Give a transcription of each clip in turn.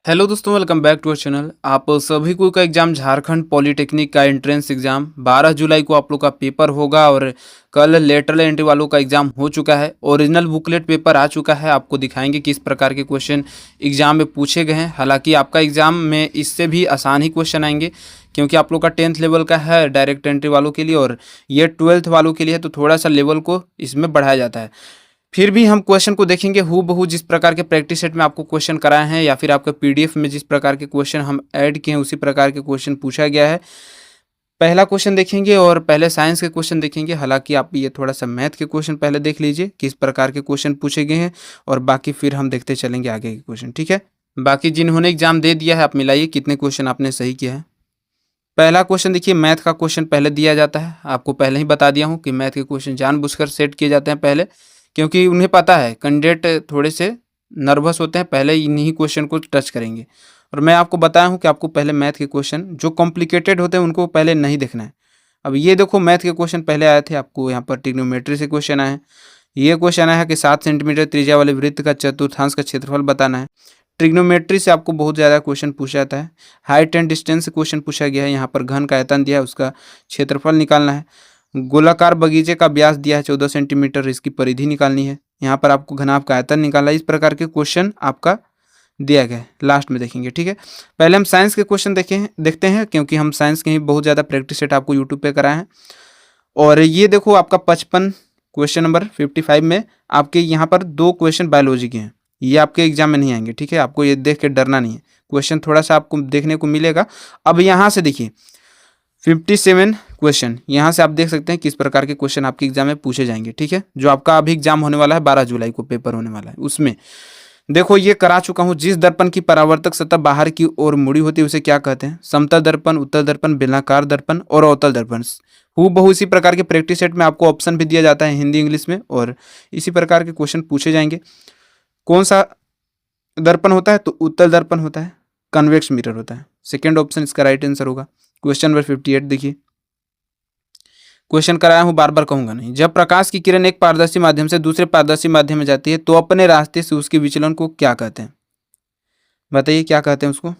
Hello दोस्तों, welcome back to our channel. आप सभी को का एग्ज़ाम झारखंड पॉलिटेक्निक का एंट्रेंस एग्ज़ाम 12 जुलाई को आप लोग का पेपर होगा और कल लेटरल एंट्री वालों का एग्ज़ाम हो चुका है। ओरिजिनल बुकलेट पेपर आ चुका है। आपको दिखाएंगे किस प्रकार के क्वेश्चन एग्ज़ाम में पूछे गए हैं। हालांकि आपका एग्ज़ाम में इससे भी आसान ही क्वेश्चन आएंगे, क्योंकि आप लोग का 10th लेवल का है डायरेक्ट एंट्री वालों के लिए, और ये 12th वालों के लिए है, तो थोड़ा सा लेवल को इसमें बढ़ाया जाता है। फिर भी हम क्वेश्चन को देखेंगे हूबहू जिस प्रकार के प्रैक्टिस सेट में आपको क्वेश्चन कराए हैं, या फिर आपके पीडीएफ में जिस प्रकार के क्वेश्चन हम ऐड किए हैं उसी प्रकार के क्वेश्चन पूछा गया है। पहला क्वेश्चन देखेंगे और पहले साइंस के क्वेश्चन देखेंगे। हालांकि आप ये थोड़ा सा मैथ के क्वेश्चन पहले देख लीजिए किस प्रकार के क्वेश्चन पूछे गए हैं, और बाकी फिर हम देखते चलेंगे आगे के क्वेश्चन। ठीक है, बाकी जिन्होंने एग्जाम दे दिया है आप मिलाइए कितने क्वेश्चन आपने सही किया है। पहला क्वेश्चन देखिए, मैथ का क्वेश्चन पहले दिया जाता है। आपको पहले ही बता दिया हूँ कि मैथ के क्वेश्चन जानबूझकर सेट किए जाते हैं पहले, क्योंकि उन्हें पता है कैंडिडेट थोड़े से नर्वस होते हैं, पहले इन्हीं क्वेश्चन को टच करेंगे। और मैं आपको बताया हूँ कि आपको पहले मैथ के क्वेश्चन जो कॉम्प्लिकेटेड होते हैं उनको पहले नहीं देखना है। अब ये देखो, मैथ के क्वेश्चन पहले आए थे, आपको यहाँ पर ट्रिग्नोमेट्री से क्वेश्चन आए हैं। ये क्वेश्चन आया है कि 7 सेंटीमीटर त्रिज्या वाले वृत्त का चतुर्थांश का क्षेत्रफल बताना है। ट्रिग्नोमेट्री से आपको बहुत ज़्यादा क्वेश्चन पूछा जाता है। हाइट एंड डिस्टेंस से क्वेश्चन पूछा गया है। यहाँ पर घन का आयतन दिया है, उसका क्षेत्रफल निकालना है। गोलाकार बगीचे का व्यास दिया है 14 सेंटीमीटर, इसकी परिधि निकालनी है। यहाँ पर आपको घनाभ का आयतन निकालना है। इस प्रकार के क्वेश्चन आपका दिया गया है, लास्ट में देखेंगे। ठीक है, पहले हम साइंस के क्वेश्चन देखते हैं, क्योंकि हम साइंस के ही बहुत ज़्यादा प्रैक्टिस सेट आपको यूट्यूब पे कराए हैं। और ये देखो, आपका 55 क्वेश्चन नंबर 55 में आपके यहाँ पर 2 क्वेश्चन बायोलॉजी के हैं। ये आपके एग्जाम में नहीं आएंगे। ठीक है, आपको ये देख के डरना नहीं है, क्वेश्चन थोड़ा सा आपको देखने को मिलेगा। अब यहाँ से देखिए 57 क्वेश्चन, यहाँ से आप देख सकते हैं किस प्रकार के क्वेश्चन आपके एग्जाम में पूछे जाएंगे। ठीक है, जो आपका अभी एग्जाम होने वाला है 12 जुलाई को पेपर होने वाला है, उसमें देखो ये करा चुका हूँ। जिस दर्पण की परावर्तक सतह बाहर की ओर मुड़ी होती है उसे क्या कहते हैं? समतल दर्पण, उत्तल दर्पण, बेलनाकार दर्पण और अवतल दर्पण। हूबहू इसी प्रकार के प्रैक्टिस सेट में आपको ऑप्शन भी दिया जाता है हिंदी इंग्लिश में, और इसी प्रकार के क्वेश्चन पूछे जाएंगे। कौन सा दर्पण होता है? तो उत्तल दर्पण होता है, कन्वेक्स मिरर होता है। सेकेंड ऑप्शन इसका राइट आंसर होगा। क्वेश्चन नंबर 58 देखिए, क्वेश्चन कराया हूँ, बार बार कहूंगा नहीं। जब प्रकाश की किरण एक पारदर्शी माध्यम से दूसरे पारदर्शी माध्यम में जाती है तो अपने रास्ते से उसके विचलन को क्या कहते हैं? बताइए क्या कहते हैं उसको?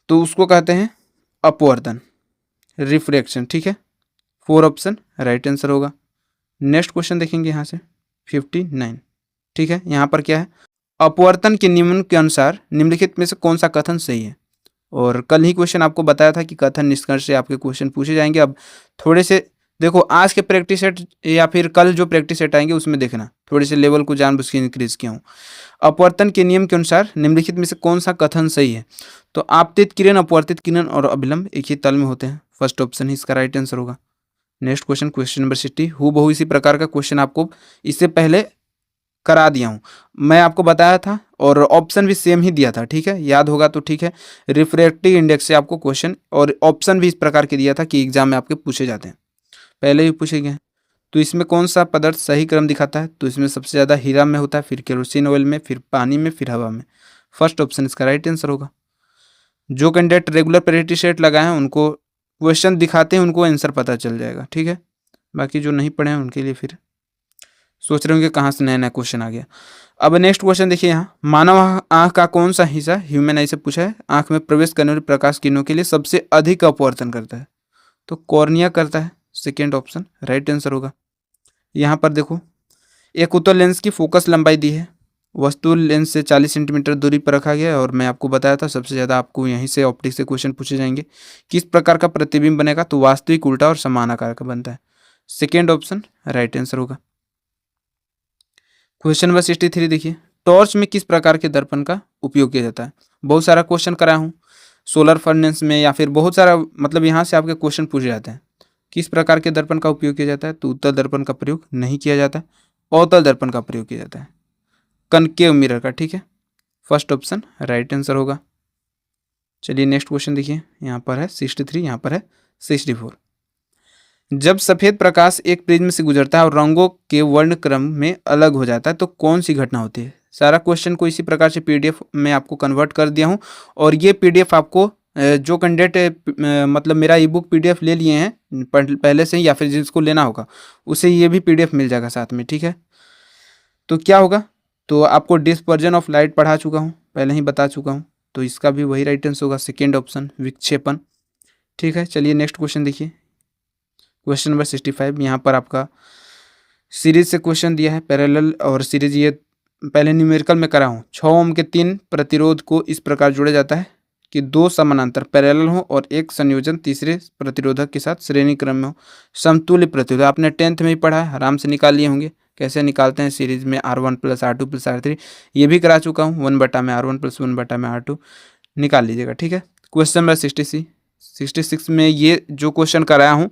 तो उसको कहते हैं अपवर्तन, रिफ्रैक्शन। ठीक है, 4 ऑप्शन राइट आंसर होगा। नेक्स्ट क्वेश्चन देखेंगे यहाँ से 59। ठीक है, यहाँ पर क्या है? अपवर्तन के नियम के अनुसार निम्नलिखित में से कौन सा कथन सही है? और कल ही क्वेश्चन आपको बताया था कि कथन निष्कर्ष से आपके क्वेश्चन पूछे जाएंगे। अब थोड़े से देखो, आज के प्रैक्टिस सेट या फिर कल जो प्रैक्टिस सेट आएंगे उसमें देखना, थोड़े से लेवल को जानबूझ के इंक्रीज किया हूँ। अपवर्तन के नियम के अनुसार निम्नलिखित में से कौन सा कथन सही है? तो आपतित किरण, अपवर्तित किरण और अभिलंब एक ही तल में होते हैं। फर्स्ट ऑप्शन ही इसका राइट आंसर होगा। Next question, question number 60। हूबहू इसी प्रकार का क्वेश्चन आपको इससे पहले करा दिया हूँ, मैं आपको बताया था, और ऑप्शन भी सेम ही दिया था। ठीक है, याद होगा तो ठीक है। रिफ्रैक्टिव इंडेक्स से आपको क्वेश्चन और ऑप्शन भी इस प्रकार के दिया था कि एग्जाम में आपके पूछे जाते हैं, पहले भी पूछे गए हैं। तो इसमें कौन सा पदार्थ सही क्रम दिखाता है? तो इसमें सबसे ज़्यादा हीरा में होता है, फिर केरोसिन ऑयल में, फिर पानी में, फिर हवा में। फर्स्ट ऑप्शन इसका राइट आंसर होगा। जो कैंडिडेट रेगुलर प्रैक्टिस सेट लगाए हैं उनको क्वेश्चन दिखाते हैं, उनको आंसर पता चल जाएगा। ठीक है, बाकी जो नहीं पढ़े हैं उनके लिए फिर सोच रहे होंगे कहाँ से नया नया क्वेश्चन आ गया। अब नेक्स्ट क्वेश्चन देखिए, यहाँ मानव आंख का कौन सा हिस्सा, ह्यूमन आई से पूछा है, आंख में प्रवेश करने वाले प्रकाश किरणों के लिए सबसे अधिक अपवर्तन करता है? तो कॉर्निया करता है। सेकेंड ऑप्शन राइट आंसर होगा। यहाँ पर देखो, एक उत्तल लेंस की फोकस लंबाई दी है, वस्तु लेंस से 40 सेंटीमीटर दूरी पर रखा गया है, और मैं आपको बताया था सबसे ज़्यादा आपको यहीं से ऑप्टिक्स से क्वेश्चन पूछे जाएंगे। किस प्रकार का प्रतिबिंब बनेगा? तो वास्तविक, उल्टा और समान आकार का बनता है। सेकेंड ऑप्शन राइट आंसर होगा। क्वेश्चन नंबर 63 देखिए, टॉर्च में किस प्रकार के दर्पण का उपयोग किया जाता है? बहुत सारा क्वेश्चन कराया हूँ, सोलर फर्नेस में या फिर बहुत सारा, मतलब यहाँ से आपके क्वेश्चन पूछे जाते हैं। किस प्रकार के दर्पण का उपयोग किया जाता है? तो उत्तल दर्पण का प्रयोग नहीं किया जाता है, अवतल दर्पण का प्रयोग किया जाता है, कनकेव मिरर का। ठीक है, फर्स्ट ऑप्शन राइट आंसर होगा। चलिए नेक्स्ट क्वेश्चन देखिए, यहाँ पर है 63, यहाँ पर है 64। जब सफेद प्रकाश एक प्रिज्म से गुजरता है और रंगों के वर्ण क्रम में अलग हो जाता है तो कौन सी घटना होती है? सारा क्वेश्चन को इसी प्रकार से पीडीएफ में आपको कन्वर्ट कर दिया हूँ, और ये पीडीएफ आपको जो कैंडिडेट मतलब मेरा ई बुक पीडीएफ ले लिए हैं पहले से ही, या फिर जिसको लेना होगा उसे ये भी पीडीएफ मिल जाएगा साथ में। ठीक है, तो क्या होगा? तो आपको डिस्पर्जन ऑफ लाइट पढ़ा चुका हूँ पहले ही बता चुका हूँ, तो इसका भी वही राइट आंसर होगा, सेकेंड ऑप्शन विक्षेपण। ठीक है, चलिए नेक्स्ट क्वेश्चन देखिए। क्वेश्चन नंबर 65, यहाँ पर आपका सीरीज से क्वेश्चन दिया है, पैरेलल और सीरीज ये पहले न्यूमेरिकल में करा हूँ। 6 ओम के 3 प्रतिरोध को इस प्रकार जोड़ा जाता है कि 2 समानांतर पैरेलल हो और एक संयोजन तीसरे प्रतिरोधक के साथ श्रेणी क्रम में हो। समतुल्य प्रतिरोध आपने 10th में ही पढ़ा है, आराम से निकाल लिए होंगे कैसे निकालते हैं सीरीज में R1 plus R2 plus R3, ये भी करा चुका हूँ। 1/R1 प्लस 1/R2 निकाल लीजिएगा। ठीक है, क्वेश्चन नंबर 66 में ये जो क्वेश्चन कराया हूँ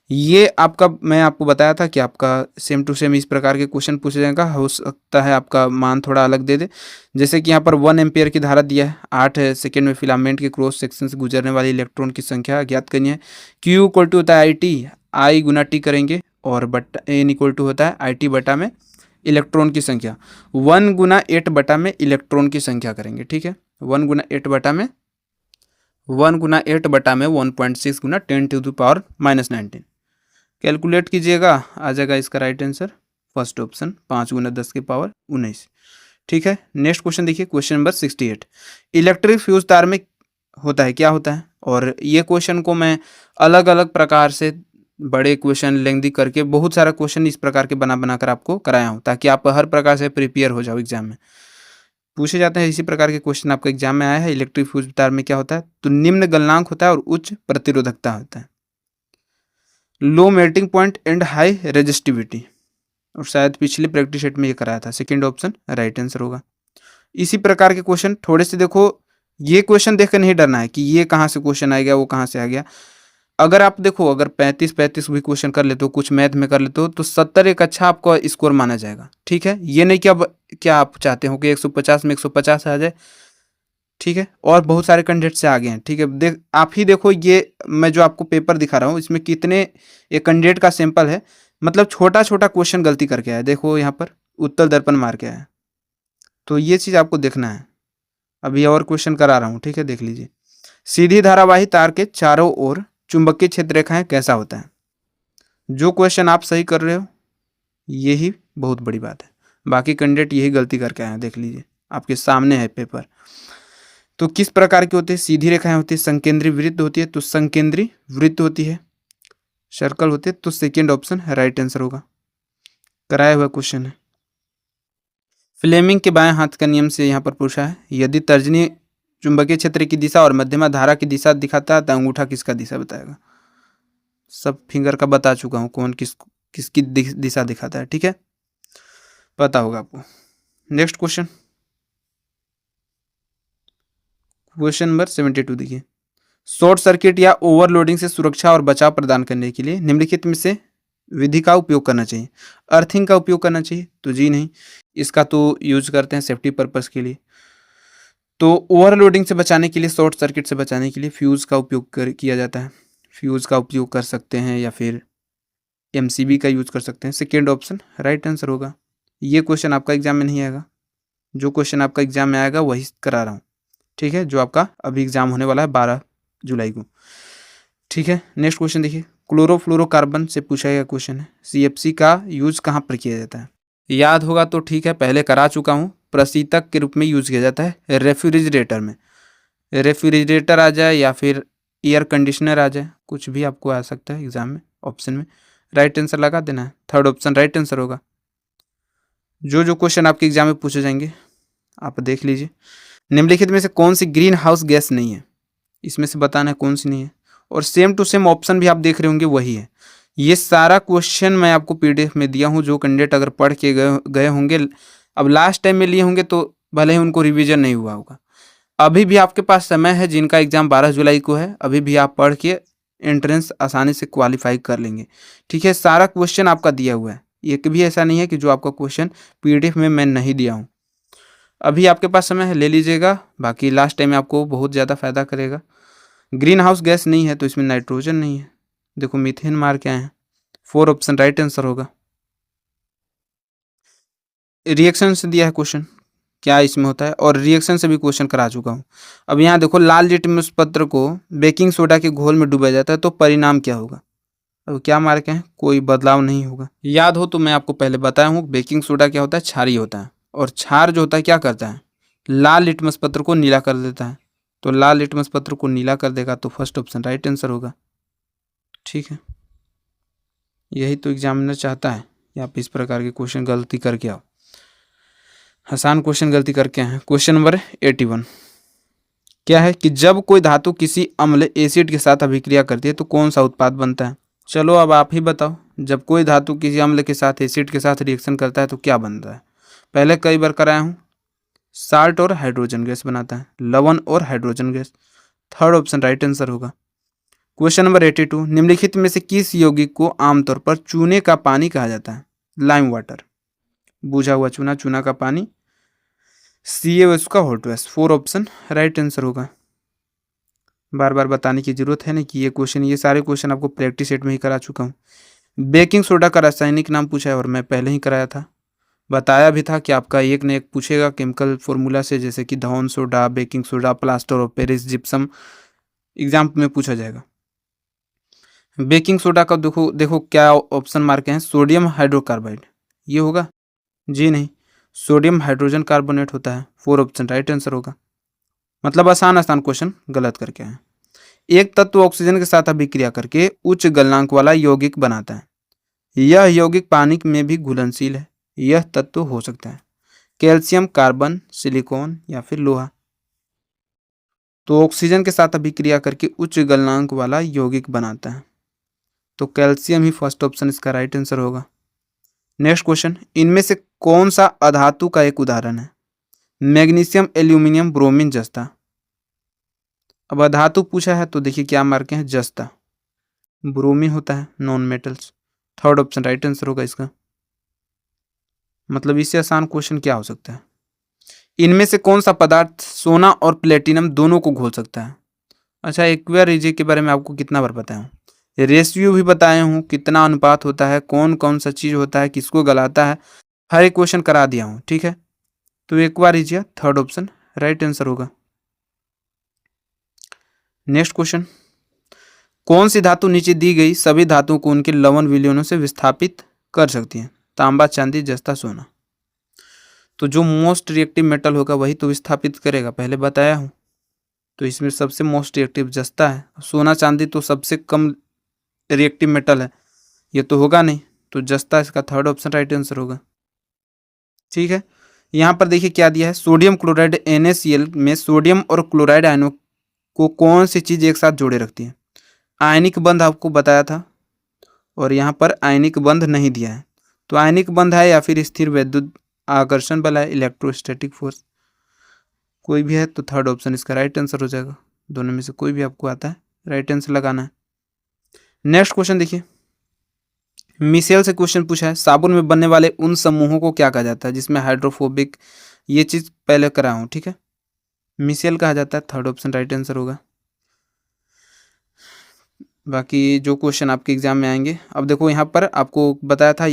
ये आपका, मैं आपको बताया था कि आपका सेम टू सेम इस प्रकार के क्वेश्चन पूछे जाएगा। हो सकता है आपका मान थोड़ा अलग दे दे, जैसे कि यहाँ पर 1 एम्पियर की धारा दिया है, 8 सेकेंड में फिलामेंट के क्रॉस सेक्शन से गुजरने वाले इलेक्ट्रॉन की संख्या ज्ञात करनी है। Q इक्वल टू होता है IT, I गुना T करेंगे, और बटा N इक्वल टू होता है IT बटा में इलेक्ट्रॉन की संख्या, 1 गुना 8 बटा में इलेक्ट्रॉन की संख्या करेंगे। ठीक है, 1 गुना 8 बटा में 1.6 गुना 10⁻⁻19 कैलकुलेट कीजिएगा, आ जाएगा इसका राइट आंसर फर्स्ट ऑप्शन 5 गुना 10⁻19। ठीक है, नेक्स्ट क्वेश्चन देखिए, क्वेश्चन नंबर 68, इलेक्ट्रिक फ्यूज तार में होता है क्या होता है। और ये क्वेश्चन को मैं अलग अलग प्रकार से बड़े क्वेश्चन लेंदी करके बहुत सारा क्वेश्चन इस प्रकार के बना कर आपको कराया हूँ, ताकि आप हर प्रकार से प्रिपेयर हो जाओ एग्जाम में। पूछे जाते हैं इसी प्रकार के क्वेश्चन आपका एग्जाम में आया है। इलेक्ट्रिक फ्यूज तार में क्या होता है, तो निम्न गलनांक होता है और उच्च प्रतिरोधकता होता है, low melting point and high resistivity, और शायद पिछले प्रैक्टिस सेट में ये कराया था, सेकंड ऑप्शन राइट आंसर होगा। इसी प्रकार के क्वेश्चन थोड़े से देखो, ये क्वेश्चन देखकर नहीं डरना है कि ये कहाँ से क्वेश्चन आ गया वो कहाँ से आ गया। अगर आप देखो, अगर 35 भी क्वेश्चन कर लेते हो, कुछ मैथ में कर लेते हो, तो 70 एक अच्छा आपका स्कोर माना जाएगा। ठीक है, ये नहीं कि अब क्या आप चाहते हो कि 150 में 150 आ जाए। ठीक है, और बहुत सारे कैंडिडेट से आगे हैं। ठीक है, देख आप ही देखो, ये मैं जो आपको पेपर दिखा रहा हूँ इसमें कितने एक कैंडिडेट का सैंपल है, मतलब छोटा छोटा क्वेश्चन गलती करके आया। देखो यहाँ पर उत्तर दर्पण मार के आया, तो ये चीज़ आपको देखना है। अभी और क्वेश्चन करा रहा हूँ, ठीक है, देख लीजिए। सीधी धारावाही तार के चारों ओर चुंबकीय क्षेत्र रेखाएं कैसा होता है। जो क्वेश्चन आप सही कर रहे हो यही बहुत बड़ी बात है, बाकी कैंडिडेट यही गलती करके आए हैं। देख लीजिए, आपके सामने है पेपर। तो किस प्रकार की होती है, सीधी रेखाएं होती है, संकेंद्री वृत्त होती है तो संकेंद्री वृत्त होती है, सर्कल होती है तो सेकेंड ऑप्शन राइट आंसर होगा, कराया हुआ क्वेश्चन है। फ्लेमिंग के बाएं हाथ का नियम से यहाँ पर पूछा है, यदि तर्जनी चुंबकीय क्षेत्र की दिशा और मध्यमा धारा की दिशा दिखाता है तो अंगूठा किसका दिशा बताएगा। सब फिंगर का बता चुका हूँ, कौन किसकी दिशा दिखाता है। ठीक है, पता होगा आपको। नेक्स्ट क्वेश्चन, क्वेश्चन नंबर 72 देखिए, शॉर्ट सर्किट या ओवरलोडिंग से सुरक्षा और बचाव प्रदान करने के लिए निम्नलिखित में से विधि का उपयोग करना चाहिए। अर्थिंग का उपयोग करना चाहिए, तो जी नहीं, इसका तो यूज करते हैं सेफ्टी पर्पस के लिए। तो ओवरलोडिंग से बचाने के लिए, शॉर्ट सर्किट से बचाने के लिए फ्यूज़ का उपयोग किया जाता है। फ्यूज़ का उपयोग कर सकते हैं या फिर MCB का यूज कर सकते हैं, सेकेंड ऑप्शन राइट आंसर होगा। ये क्वेश्चन आपका एग्जाम में नहीं आएगा, जो क्वेश्चन आपका एग्जाम में आएगा वही करा रहा हूँ। ठीक है, जो आपका अभी एग्जाम होने वाला है 12 जुलाई को। ठीक है, नेक्स्ट क्वेश्चन देखिए, क्लोरोफ्लोरोकार्बन से पूछा गया क्वेश्चन है, CFC का यूज कहाँ पर किया जाता है। याद होगा तो ठीक है, पहले करा चुका हूँ। प्रशीतक के रूप में यूज किया जाता है रेफ्रिजरेटर में, रेफ्रिजरेटर आ जाए या फिर एयर कंडीशनर आ जाए, कुछ भी आपको आ सकता है एग्जाम में ऑप्शन में, राइट आंसर लगा देना है, थर्ड ऑप्शन राइट आंसर होगा। जो क्वेश्चन आपके एग्जाम में पूछे जाएंगे आप देख लीजिए। निम्नलिखित में से कौन सी ग्रीन हाउस गैस नहीं है, इसमें से बताना है कौन सी नहीं है, और सेम टू सेम ऑप्शन भी आप देख रहे होंगे वही है। ये सारा क्वेश्चन मैं आपको PDF में दिया हूँ, जो कैंडिडेट अगर पढ़ के गए होंगे, अब लास्ट टाइम में लिए होंगे तो भले ही उनको रिवीजन नहीं हुआ होगा। अभी भी आपके पास समय है, जिनका एग्जाम 12 जुलाई को है, अभी भी आप पढ़ के एंट्रेंस आसानी से क्वालिफाई कर लेंगे। ठीक है, सारा क्वेश्चन आपका दिया हुआ है, एक भी ऐसा नहीं है कि जो आपका क्वेश्चन PDF में मैं नहीं दिया हूँ। अभी आपके पास समय है, ले लीजिएगा, बाकी लास्ट टाइम में आपको बहुत ज़्यादा फायदा करेगा। ग्रीन हाउस गैस नहीं है तो इसमें नाइट्रोजन नहीं है, देखो मीथेन मार के आए हैं, 4 ऑप्शन राइट आंसर होगा। रिएक्शन से दिया है क्वेश्चन, क्या इसमें होता है, और रिएक्शन से भी क्वेश्चन करा चुका हूँ। अब यहाँ देखो, लाल लिटमस पत्र को बेकिंग सोडा के घोल में डुबाया जाता है तो परिणाम क्या होगा। अब क्या मार के हैं, कोई बदलाव नहीं होगा। याद हो तो मैं आपको पहले बताया हूँ, बेकिंग सोडा क्या होता है, क्षारीय होता है, और क्षार जो होता है क्या करता है, लाल लिटमस पत्र को नीला कर देता है। तो लाल लिटमस पत्र को नीला कर देगा तो फर्स्ट ऑप्शन राइट आंसर होगा। ठीक है, यही तो एग्जामिनर चाहता है कि आप इस प्रकार के क्वेश्चन गलती करके आओ, आसान क्वेश्चन गलती करके आए। क्वेश्चन नंबर 81 क्या है कि जब कोई धातु किसी अम्ल एसिड के साथ अभिक्रिया करती है तो कौन सा उत्पाद बनता है। चलो अब आप ही बताओ, जब कोई धातु किसी अम्ल के साथ एसिड के साथ रिएक्शन करता है तो क्या बनता है। पहले कई बार कराया हूँ, साल्ट और हाइड्रोजन गैस बनाता है, लवण और hydrogen gas. Third option right answer होगा। क्वेश्चन नंबर 82 निम्नलिखित में से किस यौगिक को आमतौर पर चूने का पानी कहा जाता है। लाइम वाटर, बुझा हुआ चूना, चूना का पानी, CaO2 का hot gas. Four option right answer होगा। बार बार बताने की जरूरत है नहीं कि ये सारे क्वेश्चन आपको प्रैक्टिस सेट में ही करा चुका हूँ। बेकिंग सोडा का रासायनिक नाम पूछा है और मैं पहले ही कराया था, बताया भी था कि आपका एक न एक पूछेगा केमिकल फॉर्मूला से, जैसे कि धौन soda, baking soda, plaster of Paris, gypsum, exam में पूछा जाएगा। बेकिंग सोडा का देखो देखो क्या ऑप्शन मार्क है, सोडियम हाइड्रोकार्बाइड, ये होगा जी नहीं, सोडियम हाइड्रोजन कार्बोनेट होता है। फोर ऑप्शन राइट आंसर होगा। मतलब आसान आसान क्वेश्चन गलत करके आए। एक तत्व ऑक्सीजन के साथ अभिक्रिया करके उच्च गलनांक वाला यौगिक बनाता है, यह यौगिक पानी में भी घुलनशील है, यह तत्व हो सकता है कैल्शियम, कार्बन, सिलिकॉन या फिर लोहा। तो ऑक्सीजन के साथ अभिक्रिया करके उच्च गलनांक वाला यौगिक बनाता है, तो कैल्शियम ही फर्स्ट ऑप्शन इसका राइट आंसर होगा। नेक्स्ट क्वेश्चन, इनमें से कौन सा अधातु का एक उदाहरण है। मैग्नीशियम, एल्यूमिनियम, ब्रोमीन, जस्ता। अब अधातु पूछा है तो देखिए क्या मार्के हैं, जस्ता, ब्रोमीन होता है non metals. Third option right answer होगा इसका। मतलब इससे आसान क्वेश्चन क्या हो सकता है। इनमें से कौन सा पदार्थ सोना और प्लेटिनम दोनों को घोल सकता है। अच्छा, एक्वा रिजी के बारे में आपको कितना बार बताया हूँ, रेशियो भी बताया हूँ, कितना अनुपात होता है, कौन कौन सा चीज होता है, किसको गलाता है, हर एक क्वेश्चन करा दिया हूँ। ठीक है, तो aqua regia third option right answer होगा। नेक्स्ट क्वेश्चन, कौन सी धातु नीचे दी गई सभी धातुओं को उनके लवण विलयनों से विस्थापित कर सकती है। तांबा, चांदी, जस्ता, सोना। तो जो मोस्ट रिएक्टिव मेटल होगा वही तो विस्थापित करेगा, पहले बताया हूँ। तो इसमें सबसे मोस्ट रिएक्टिव जस्ता है। सोना चांदी तो सबसे कम रिएक्टिव मेटल है, ये तो होगा नहीं, तो जस्ता इसका थर्ड ऑप्शन राइट आंसर होगा। ठीक है, यहाँ पर देखिए क्या दिया है, सोडियम क्लोराइड NaCl में सोडियम और क्लोराइड आयनों को कौन सी चीज एक साथ जोड़े रखती है। आयनिक बंध आपको बताया था और यहाँ पर आयनिक बंध नहीं दिया है, तो आयनिक बंध है या फिर स्थिर वैद्युत आकर्षण बल है, इलेक्ट्रोस्टैटिक फोर्स, कोई भी है तो थर्ड ऑप्शन इसका राइट आंसर हो जाएगा। दोनों में से कोई भी आपको आता है राइट आंसर लगाना है। नेक्स्ट क्वेश्चन देखिए, मिसेल से क्वेश्चन पूछा है, साबुन में बनने वाले उन समूहों को क्या कहा जाता है जिसमें हाइड्रोफोबिक, ये चीज पहले करा हूं। ठीक है, मिसेल कहा जाता है, थर्ड ऑप्शन राइट आंसर होगा। बाकी जो क्वेश्चन आपके एग्जाम में आएंगे, अब देखो यहाँ पर आपको बताया था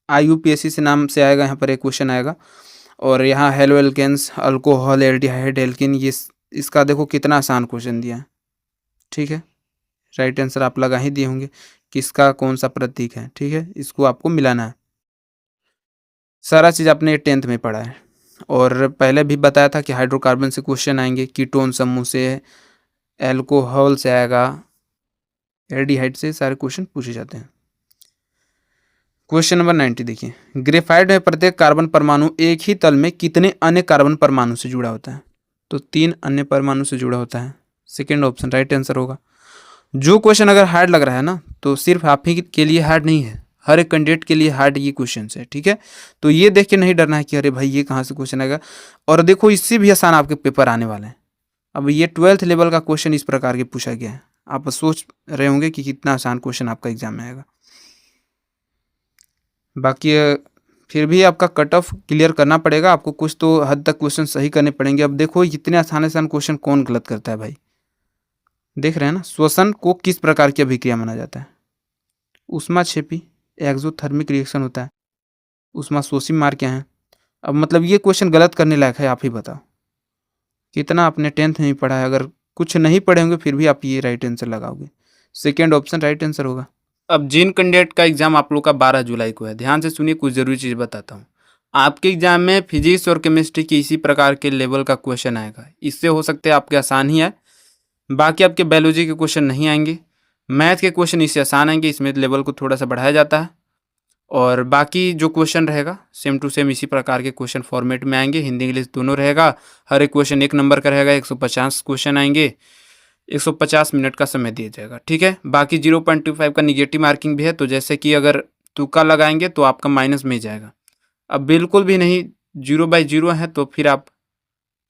IUPAC से नाम से आएगा, यहाँ पर एक क्वेश्चन आएगा और यहाँ haloalkanes, alcohol, aldehyde, alkyne, ये इसका देखो कितना आसान क्वेश्चन दिया है। ठीक है, राइट आंसर आप लगा ही दिए होंगे किसका कौन सा प्रतीक है। ठीक है, इसको आपको मिलाना है, सारा चीज़ आपने 10th में पढ़ा है और पहले भी बताया था कि हाइड्रोकार्बन से क्वेश्चन आएंगे, कीटोन समूह से, एल्कोहल से आएगा, एल्डिहाइड से सारे क्वेश्चन पूछे जाते हैं। क्वेश्चन नंबर 90 देखिए, ग्रेफाइट में प्रत्येक कार्बन परमाणु एक ही तल में कितने अन्य कार्बन परमाणु से जुड़ा होता है। तो 3 अन्य परमाणु से जुड़ा होता है, सेकेंड ऑप्शन राइट आंसर होगा। जो क्वेश्चन अगर हार्ड लग रहा है ना, तो सिर्फ आप ही के लिए हार्ड नहीं है, हर एक कैंडिडेट के लिए हार्ड ये क्वेश्चन है। ठीक है, तो ये देख के नहीं डरना है कि अरे भाई ये कहाँ से क्वेश्चन आएगा, और देखो इससे भी आसान आपके पेपर आने वाले हैं। अब ये 12th लेवल का क्वेश्चन इस प्रकार के पूछा गया है, आप सोच रहे होंगे कि कितना आसान क्वेश्चन आपका एग्जाम में आएगा। बाकी फिर भी आपका कट ऑफ क्लियर करना पड़ेगा, आपको कुछ तो हद तक क्वेश्चन सही करने पड़ेंगे। अब देखो इतने आसान आसान क्वेश्चन कौन गलत करता है भाई, देख रहे हैं ना। श्वसन को किस प्रकार की अभिक्रिया माना जाता है। ऊष्माक्षेपी, एक्सोथर्मिक रिएक्शन होता है, ऊष्माशोषी मार क्या है। अब मतलब ये क्वेश्चन गलत करने लायक है, आप ही बताओ कितना आपने 10th में पढ़ा है। अगर कुछ नहीं पढ़े होंगे फिर भी आप ये राइट आंसर लगाओगे, सेकेंड ऑप्शन राइट आंसर होगा। अब जिन कैंडिडेट का एग्जाम आप लोग का 12 जुलाई को है, ध्यान से सुनिए, कुछ जरूरी चीज़ बताता हूँ। आपके एग्जाम में फिजिक्स और केमिस्ट्री की इसी प्रकार के लेवल का क्वेश्चन आएगा। इससे हो सकते हैं आपके आसान ही आए, बाकी आपके बायोलॉजी के क्वेश्चन नहीं आएंगे। मैथ के क्वेश्चन इससे आसान आएंगे, इसमें लेवल को थोड़ा सा बढ़ाया जाता है। और बाकी जो क्वेश्चन रहेगा सेम टू सेम इसी प्रकार के क्वेश्चन फॉर्मेट में आएंगे, हिंदी इंग्लिश दोनों रहेगा। हर एक क्वेश्चन 1 नंबर का रहेगा, 150 क्वेश्चन आएंगे, 150 मिनट का समय दिया जाएगा, ठीक है। बाकी 0.25 का निगेटिव मार्किंग भी है, तो जैसे कि अगर तुक्का लगाएंगे तो आपका माइनस में ही जाएगा। अब बिल्कुल भी नहीं 0/0 है तो फिर आप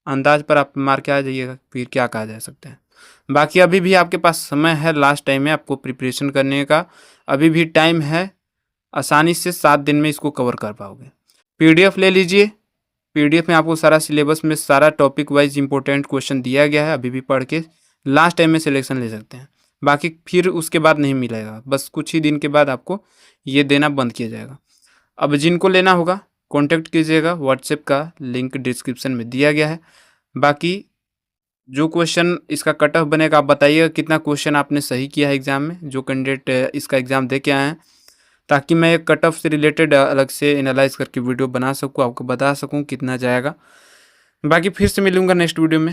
अंदाज पर आप मार के आ जाइएगा, फिर क्या कहा जा सकता है। बाकी अभी भी आपके पास समय है, लास्ट टाइम है आपको प्रिपरेशन करने का, अभी भी टाइम है, आसानी से 7 दिन में इसको कवर कर पाओगे। पीडीएफ ले लीजिए, पीडीएफ में आपको सारा सिलेबस में सारा टॉपिक वाइज इंपॉर्टेंट क्वेश्चन दिया गया है, अभी भी पढ़ के लास्ट टाइम में सिलेक्शन ले सकते हैं। बाकी फिर उसके बाद नहीं मिलेगा, बस कुछ ही दिन के बाद आपको ये देना बंद किया जाएगा। अब जिनको लेना होगा कॉन्टैक्ट कीजिएगा, व्हाट्सएप का लिंक डिस्क्रिप्शन में दिया गया है। बाकी जो क्वेश्चन इसका कट ऑफ बनेगा, आप बताइएगा कितना क्वेश्चन आपने सही किया है एग्जाम में, जो कैंडिडेट इसका एग्ज़ाम दे के आए हैं, ताकि मैं कट ऑफ से रिलेटेड अलग से एनालाइज करके वीडियो बना सकूँ, आपको बता सकूँ कितना जाएगा। बाकी फिर से मिलूंगा नेक्स्ट वीडियो में।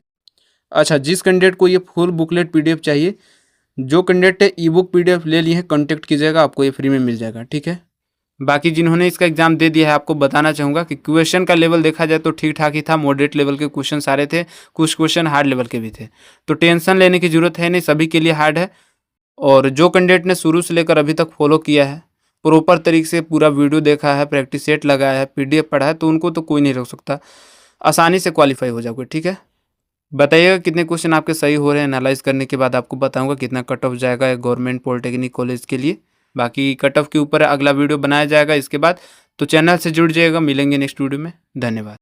अच्छा, जिस कैंडिडेट को ये फुल बुकलेट पीडीएफ चाहिए, जो कैंडिडेट ई बुक पीडीएफ ले लिए हैं कॉन्टैक्ट कीजिएगा, आपको ये फ्री में मिल जाएगा, ठीक है। बाकी जिन्होंने इसका एग्जाम दे दिया है, आपको बताना चाहूँगा कि क्वेश्चन का लेवल देखा जाए तो ठीक ठाक ही था, मॉडरेट लेवल के क्वेश्चन सारे थे, कुछ क्वेश्चन हार्ड लेवल के भी थे, तो टेंशन लेने की जरूरत है नहीं, सभी के लिए हार्ड है। और जो कैंडिडेट ने शुरू से लेकर अभी तक फॉलो किया है, प्रॉपर तरीके से पूरा वीडियो देखा है, प्रैक्टिस सेट लगाया है, पीडीएफ पढ़ा है, तो उनको तो कोई नहीं रोक सकता, आसानी से क्वालिफाई हो जाओगे, ठीक है। बताइएगा कितने क्वेश्चन आपके सही हो रहे हैं, एनालाइज करने के बाद आपको बताऊंगा कितना कट ऑफ जाएगा गवर्नमेंट पॉलिटेक्निक कॉलेज के लिए। बाकी कट ऑफ के ऊपर अगला वीडियो बनाया जाएगा इसके बाद, तो चैनल से जुड़ जाइएगा। मिलेंगे नेक्स्ट वीडियो में, धन्यवाद।